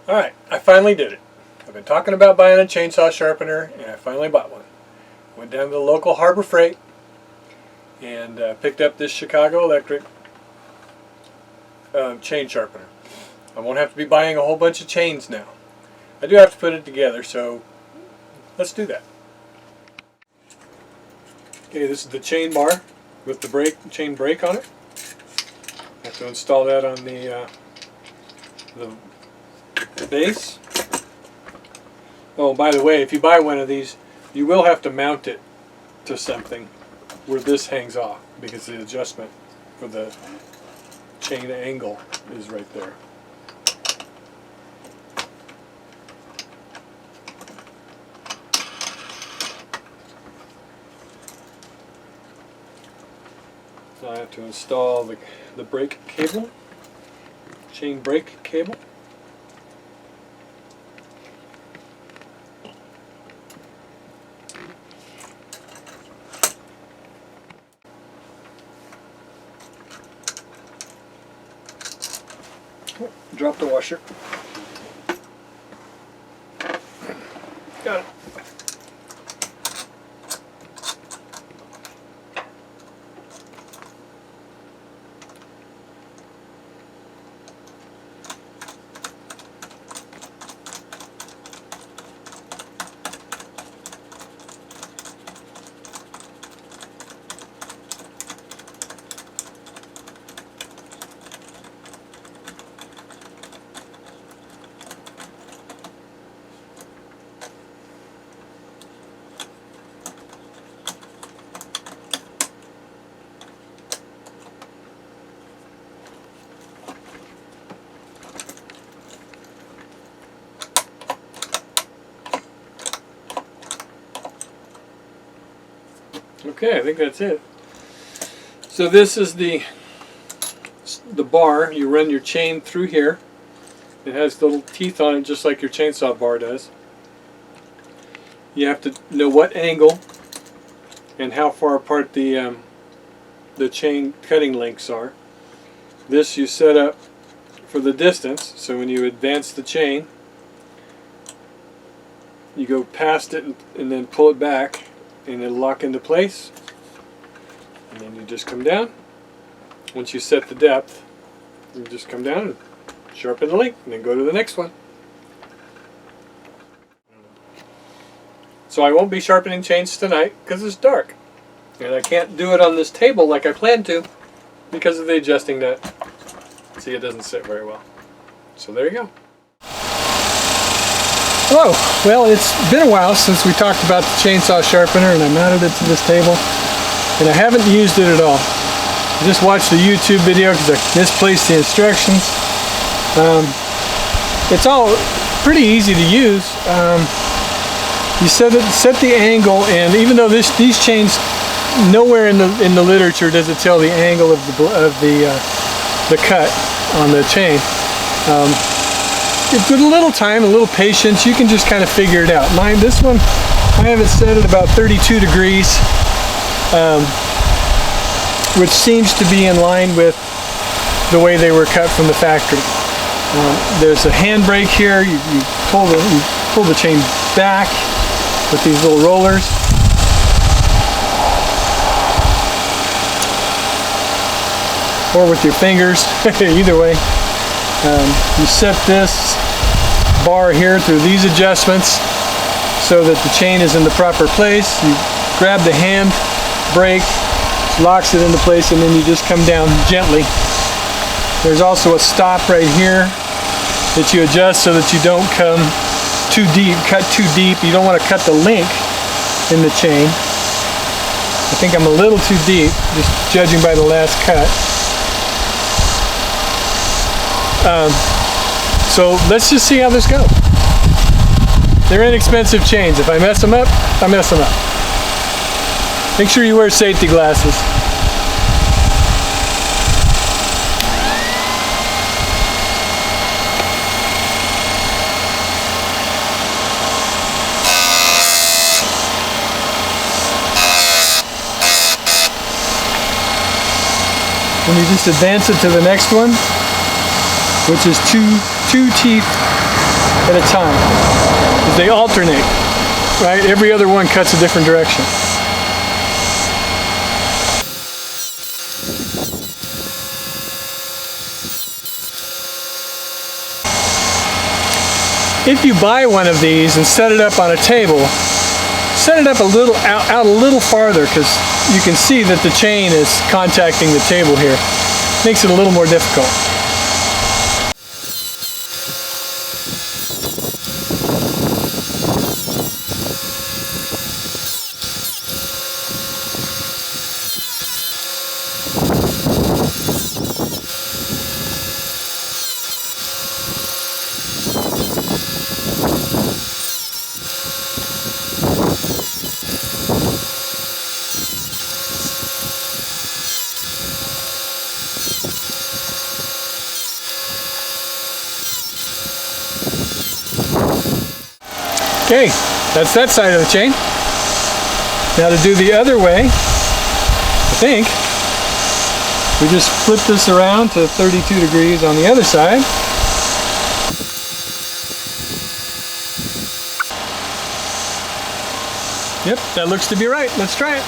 Alright, I finally did it. I've been talking about buying a chainsaw sharpener, and I finally bought one. Went down to the local Harbor Freight and picked up this Chicago Electric chain sharpener. I won't have to be buying a whole bunch of chains now. I do have to put it together, so let's do that. Okay, this is the chain bar with the chain brake on it. I have to install that on the base. Oh, by the way, if you buy one of these, you will have to mount it to something where this hangs off, because the adjustment for the chain angle is right there. So I have to install the brake cable, chain brake cable. Oh, drop the washer. Got it. Okay, I think that's it. So this is the bar. You run your chain through here. It has little teeth on it, just like your chainsaw bar does. You have to know what angle and how far apart the chain cutting links are. This you set up for the distance, so when you advance the chain, you go past it and then pull it back, and it'll lock into place, and then you just come down. Once you set the depth, you just come down and sharpen the link, and then go to the next one. So I won't be sharpening chains tonight because it's dark, and I can't do it on this table like I planned to because of the adjusting nut. See, it doesn't sit very well. So there you go. Hello. Well, it's been a while since we talked about the chainsaw sharpener, and I mounted it to this table, and I haven't used it at all. I just watched the YouTube video because I misplaced the instructions. It's all pretty easy to use. You set the angle, and even though these chains, nowhere in the literature does it tell the angle of the cut on the chain. With a little time, a little patience, you can just kind of figure it out. This one, I have it set at about 32 degrees, which seems to be in line with the way they were cut from the factory. There's a handbrake here. You pull the chain back with these little rollers. Or with your fingers, either way. You set this bar here through these adjustments so that the chain is in the proper place. You grab the hand brake, locks it into place, and then you just come down gently. There's also a stop right here that you adjust so that you don't come too deep, cut too deep. You don't want to cut the link in the chain. I think I'm a little too deep, just judging by the last cut. So let's just see how this goes. They're inexpensive chains. If I mess them up, I mess them up. Make sure you wear safety glasses. Then you just advance it to the next one, which is two teeth at a time. They alternate, right? Every other one cuts a different direction. If you buy one of these and set it up on a table, set it up a little out a little farther, because you can see that the chain is contacting the table here. Makes it a little more difficult. Okay, that's that side of the chain. Now to do the other way, I think, we just flip this around to 32 degrees on the other side. Yep, that looks to be right. Let's try it.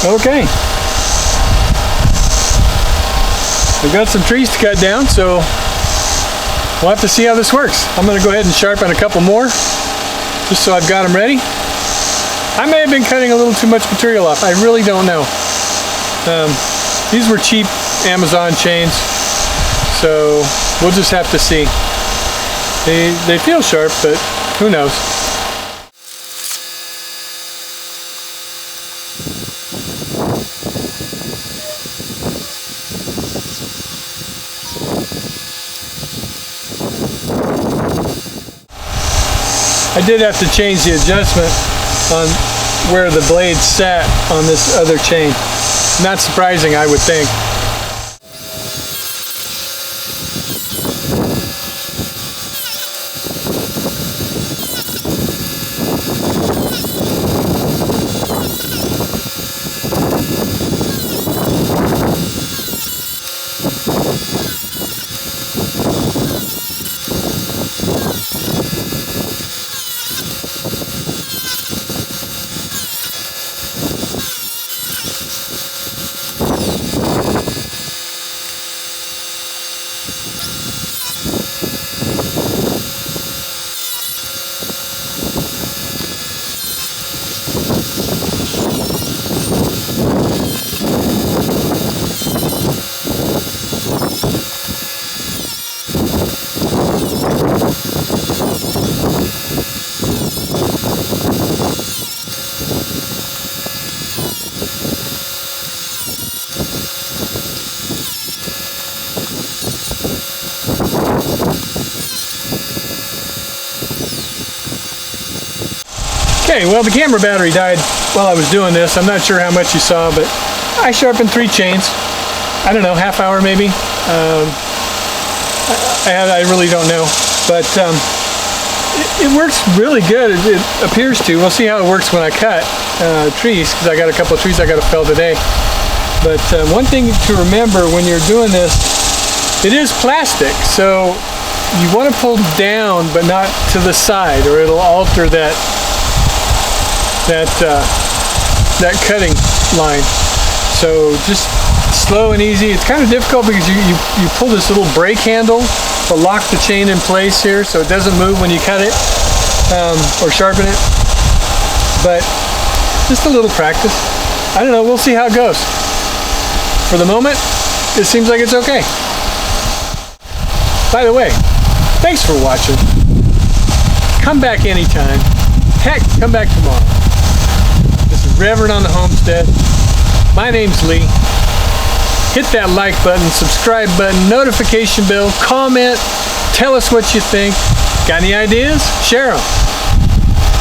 Okay, we've got some trees to cut down, so we'll have to see how this works. I'm going to go ahead and sharpen a couple more, just so I've got them ready. I may have been cutting a little too much material off. I really don't know. These were cheap Amazon chains, so we'll just have to see. They feel sharp, but who knows? I did have to change the adjustment on where the blade sat on this other chain. Not surprising, I would think. Okay, well, the camera battery died while I was doing this. I'm not sure how much you saw, but I sharpened 3 chains. I don't know, half hour maybe. I really don't know, but it works really good. It appears to. We'll see how it works when I cut trees, because I got a couple of trees I got to fell today. But one thing to remember when you're doing this, it is plastic, so you want to pull down, but not to the side, or it'll alter that cutting line. So just slow and easy. It's kind of difficult because you pull this little brake handle to lock the chain in place here, so it doesn't move when you cut it or sharpen it. But just a little practice. I don't know. We'll see how it goes. For the moment, it seems like it's okay. By the way, thanks for watching. Come back anytime. Heck, come back tomorrow. This is Reverend on the Homestead. My name's Lee. hit that like button, subscribe button, notification bell, comment, tell us what you think. Got any ideas? Share them.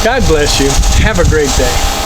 God bless you. Have a great day.